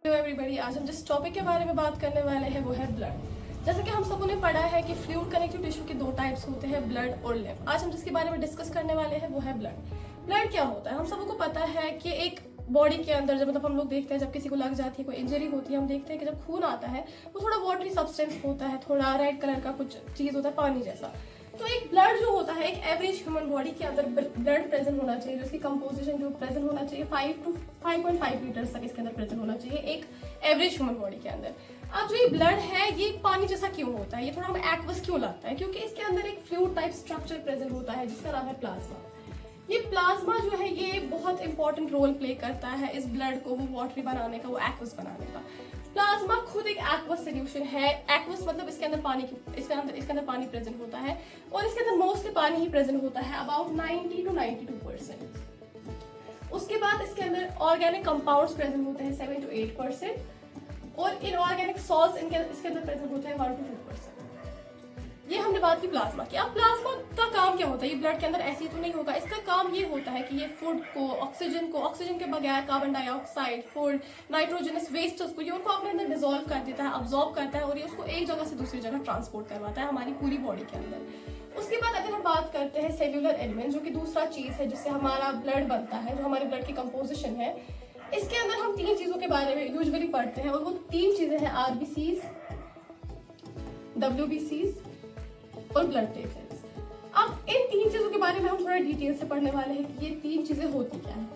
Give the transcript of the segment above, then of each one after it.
Hello everybody, आज हम जिस टॉपिक के बारे में बात करने वाले हैं वो है ब्लड। जैसा कि हम सबों ने पढ़ा है कि फ्लूइड कनेक्टिव टिश्यू के दो टाइप्स होते हैं, ब्लड और लिम्फ। आज हम जिसके बारे में डिस्कस करने वाले हैं वो है ब्लड। ब्लड क्या होता है? हम सबों को पता है कि एक बॉडी के अंदर जब हम लोग देखते हैं, जब किसी को लग जाती है, कोई इंजरी होती है, हम देखते हैं कि जब खून आता है वो थोड़ा वाटरी सब्सटेंस होता है, थोड़ा रेड कलर का कुछ चीज होता है, पानी जैसा। तो एक ब्लड जो होता है, एक एवरेज ह्यूमन बॉडी के अंदर ब्लड प्रेजेंट होना चाहिए, जिसकी कंपोजिशन जो प्रेजेंट होना चाहिए 5 to 5.5 लीटर्स तक इसके अंदर प्रेजेंट होना चाहिए एक एवरेज ह्यूमन बॉडी के अंदर। अब जो ये ब्लड है ये पानी जैसा क्यों होता है, ये थोड़ा हमें एक्वस क्यों लगता है? क्योंकि इसके अंदर एक फ्लूइड टाइप स्ट्रक्चर प्रेजेंट होता है जिसका नाम है प्लाज्मा। ये प्लाज्मा जो है ये बहुत इंपॉर्टेंट रोल प्ले करता है इस ब्लड को वो वाटरी बनाने का, वो एक्वस बनाने का। प्लाज्मा खुद एक एक्वस सोल्यूशन है। एक्वस मतलब इसके अंदर पानी प्रेजेंट होता है और इसके अंदर मोस्टली पानी ही प्रेजेंट होता है, अबाउट 90 to 92%। उसके बाद इसके अंदर ऑर्गेनिक कंपाउंड्स प्रेजेंट होते हैं 7 to 8% और इनऑर्गेनिक सॉल्ट्स इसके अंदर प्रेजेंट होते हैं 1 to 2%। ये हमने बात की प्लाज्मा की। अब प्लाज्मा का काम क्या होता है? ये ब्लड के अंदर ऐसे ही तो नहीं होगा। इसका काम ये होता है कि ये फूड को, ऑक्सीजन के बगैर carbon dioxide, food, nitrogenous waste को ये उनको अपने अंदर डिसॉल्व कर देता है, अब्सॉर्ब करता है और ये उसको एक जगह से दूसरी जगह ट्रांसपोर्ट करवाता है हमारी पूरी बॉडी के अंदर। उसके बाद अगर हम बात करते हैं सेल्यूलर एलिमेंट, जो कि दूसरा चीज है जिससे हमारा ब्लड बनता है, जो हमारे ब्लड की कंपोजिशन है, इसके अंदर हम 3 चीजों के बारे में यूजुअली पढ़ते हैं और वो 3 चीजें हैं आरबीसीज, डब्ल्यूबीसीज और ब्लड प्लेटलेट्स। अब इन 3 चीजों के बारे में हम थोड़ा डिटेल से पढ़ने वाले हैं कि ये 3 चीजें होती क्या है।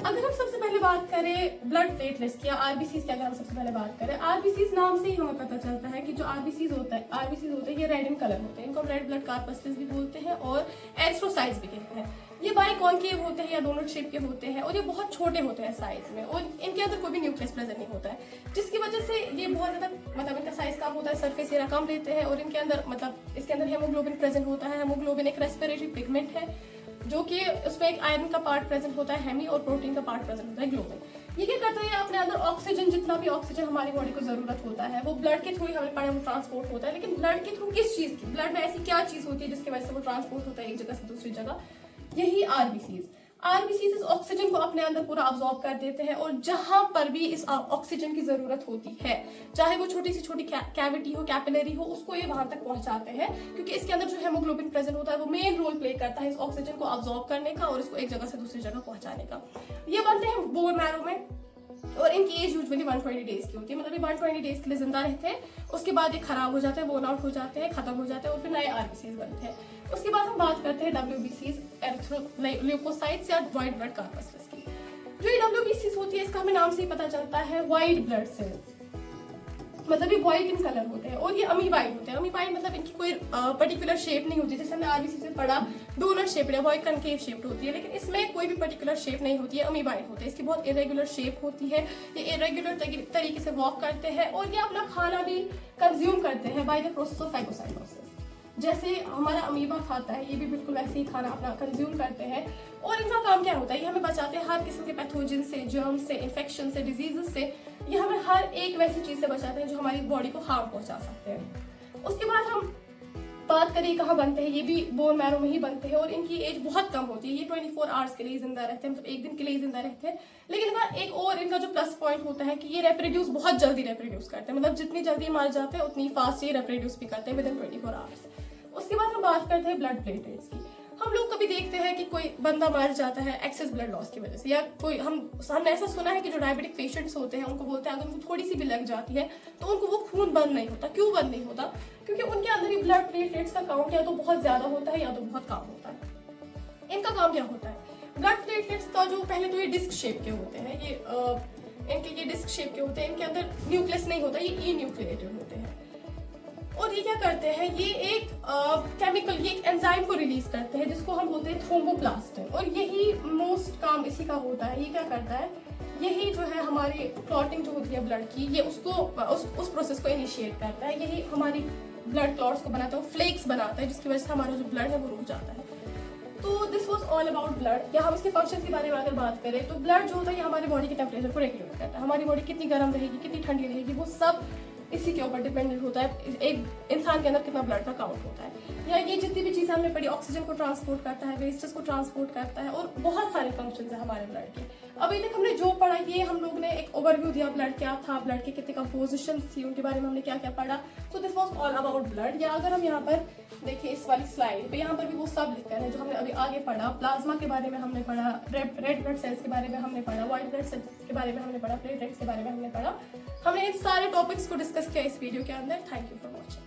अगर हम सबसे पहले बात करें ब्लड प्लेटलेट्स की या आरबीसीज की, अगर हम सबसे पहले बात करें, आरबीसीज नाम से ही हमें पता चलता है कि जो आरबीसीज होते हैं ये रेड इन कलर होते हैं। इनको हम रेड ब्लड कार्पस्कल्स भी बोलते हैं और एरिथ्रोसाइट्स भी कहते हैं। ये बाइकॉन्केव होते हैं या डोनट शेप के होते हैं और ये बहुत छोटे होते हैं साइज में और इनके अंदर कोई भी न्यूक्लियस प्रेजेंट नहीं होता है, जिसकी वजह से ये बहुत ज्यादा मतलब इनका साइज कम होता है, सरफेस एरिया कम लेते हैं और इनके अंदर मतलब इसके अंदर हेमोग्लोबिन प्रेजेंट होता है। हेमोग्लोबिन एक रेस्पिरेटरी पिगमेंट है जो कि उसमें एक आयरन का पार्ट प्रेजेंट होता है हेमी और प्रोटीन का पार्ट प्रेजेंट होता है ग्लोबिन। ये क्या करता है? अपने अंदर ऑक्सीजन, जितना भी ऑक्सीजन हमारी बॉडी को जरूरत होता है वो ब्लड के थ्रू ही हमें पड़ा वो ट्रांसपोर्ट होता है। लेकिन ब्लड के थ्रू किस चीज की? ब्लड में ऐसी क्या चीज होती है जिसकी वजह से वो ट्रांसपोर्ट होता है एक जगह से दूसरी जगह? यही आरबीसीज इस ऑक्सीजन को अपने अंदर पूरा अब्सॉर्ब कर देते हैं और जहां पर भी इस ऑक्सीजन की जरूरत होती है, चाहे वो छोटी कैविटी हो, कैपिलरी हो, उसको ये वहां तक पहुंचाते हैं, क्योंकि इसके अंदर जो हेमोग्लोबिन प्रेजेंट होता है वो मेन रोल प्ले करता है इस ऑक्सीजन को अब्सॉर्ब करने का और इसको एक जगह से दूसरी जगह पहुंचाने का। ये बनते हैं बोन मैरो में और इनकी एज यूजुअली 120 डेज की होती है। मतलब ये 120 डेज के लिए जिंदा रहते हैं, उसके बाद ये खराब हो जाते हैं, बोन आउट हो जाते हैं, खत्म हो जाते हैं और फिर नए आरबीसीज बनते हैं। उसके बाद हम बात करते हैं डब्ल्यूबीसीज, एरिथ्रोल्यूकोसाइट्स या व्हाइट ब्लड कार्पस्कल्स की। जो ये डब्ल्यूबीसीज होती है इसका हमें नाम से ही पता चलता है व्हाइट ब्लड सेल्स, मतलब ये व्हाइट इन कलर होते हैं और ये अमीबाइड होते हैं। अमीबाइड मतलब इनकी कोई पर्टिकुलर शेप नहीं होती, जैसे हमने आरबीसी से पढ़ा डोनट शेप या वॉइड कनकेव शेप होती है, लेकिन इसमें कोई भी पर्टिकुलर शेप नहीं होती है, अमीबाइड होते हैं। इसकी बहुत इरेगुलर शेप होती है, ये इरेगुलर तरीके से वॉक करते हैं और ये अपना खाना भी कंज्यूम करते हैं by the process of phagocytosis. जैसे हमारा अमीबा खाता है, ये भी बिल्कुल वैसे ही खाना अपना कंज्यूम करते हैं। और इनका काम क्या होता है? ये हमें बचाते हैं हर किस्म के पैथोजन से, जर्म से, इन्फेक्शन से, डिजीजेस से। ये हमें हर एक वैसी चीज से बचाते हैं जो हमारी बॉडी को हार्म पहुंचा सकते हैं। उसके बाद हम बात करें कहाँ बनते हैं, ये भी बोन मैरो में ही बनते हैं और इनकी एज बहुत कम होती है। ये 24 आवर्स के लिए जिंदा रहते हैं, मतलब एक दिन के लिए जिंदा रहते हैं। लेकिन एक और इनका जो प्लस पॉइंट होता है कि ये रेप्रोड्यूस बहुत जल्दी रेप्रोड्यूस करते हैं, मतलब जितनी जल्दी मर जाते हैं उतनी फास्ट ये रेप्रोड्यूस भी करते हैं विद इन 24 आवर्स। उसके बाद हम बात करते हैं ब्लड प्लेटलेट्स की। हम लोग कभी देखते हैं कि कोई बंदा मर जाता है एक्सेस ब्लड लॉस की वजह से, या कोई हमने ऐसा सुना है कि जो डायबिटिक पेशेंट्स होते हैं उनको बोलते हैं अगर उनको थोड़ी सी भी लग जाती है तो उनको वो खून बंद नहीं होता। क्यों बंद नहीं होता? क्योंकि उनके अंदर ही ब्लड प्लेटलेट्स का काउंट या तो बहुत ज्यादा होता है या तो बहुत कम होता है। इनका काम क्या होता है? ब्लड प्लेटलेट्स का जो पहले तो ये डिस्क शेप के होते हैं, ये डिस्क शेप के होते हैं, इनके अंदर न्यूक्लियस नहीं होता, ये ई न्यूक्लिएटेड होते हैं। और ये क्या करते हैं? ये एक केमिकल, ये एक एंजाइम को रिलीज करते हैं जिसको हम बोलते हैं थ्रोम्बोप्लास्टिन, और यही मोस्ट काम इसी का होता है। ये क्या करता है? यही जो है हमारी क्लॉटिंग जो होती है ब्लड की, ये उसको उस प्रोसेस को इनिशिएट करता है। यही हमारी ब्लड क्लॉट्स को बनाता है, फ्लेक्स बनाता है, जिसकी वजह से हमारा जो ब्लड है वो रुक जाता है। तो this was all about blood. या हम इसके फंक्शन के बारे में अगर बात करें तो ब्लड जो होता है ये हमारी बॉडी के टेम्परेचर को रेगुलेट करता है। हमारी बॉडी कितनी गर्म रहेगी, कितनी ठंडी रहेगी, वो सब इसी के ऊपर डिपेंडेंट होता है एक इंसान के अंदर कितना ब्लड का काउंट होता है। या ये जितनी भी चीज़ें हमने पढ़ी, ऑक्सीजन को ट्रांसपोर्ट करता है, वेस्टेज को ट्रांसपोर्ट करता है, और बहुत सारे फंक्शंस हैं हमारे ब्लड के। अभी तक हमने जो पढ़ा ये हम लोग ने एक ओवरव्यू दिया, ब्लड क्या था, ब्लड के कितने कंपोजिशन थी, उनके बारे में हमने क्या क्या पढ़ा। So this was all about blood. या अगर हम यहाँ पर देखिए इस वाली स्लाइड पे, यहाँ पर भी वो सब लिखा है जो हमने अभी आगे पढ़ा। प्लाज्मा के बारे में हमने पढ़ा, रेड ब्लड सेल्स के बारे में हमने पढ़ा, व्हाइट ब्लड सेल्स के बारे में हमने पढ़ा, प्लेटलेट्स के बारे में हमने पढ़ा। हमने इन सारे टॉपिक्स को डिस्कस किया इस वीडियो के अंदर। Thank you for watching.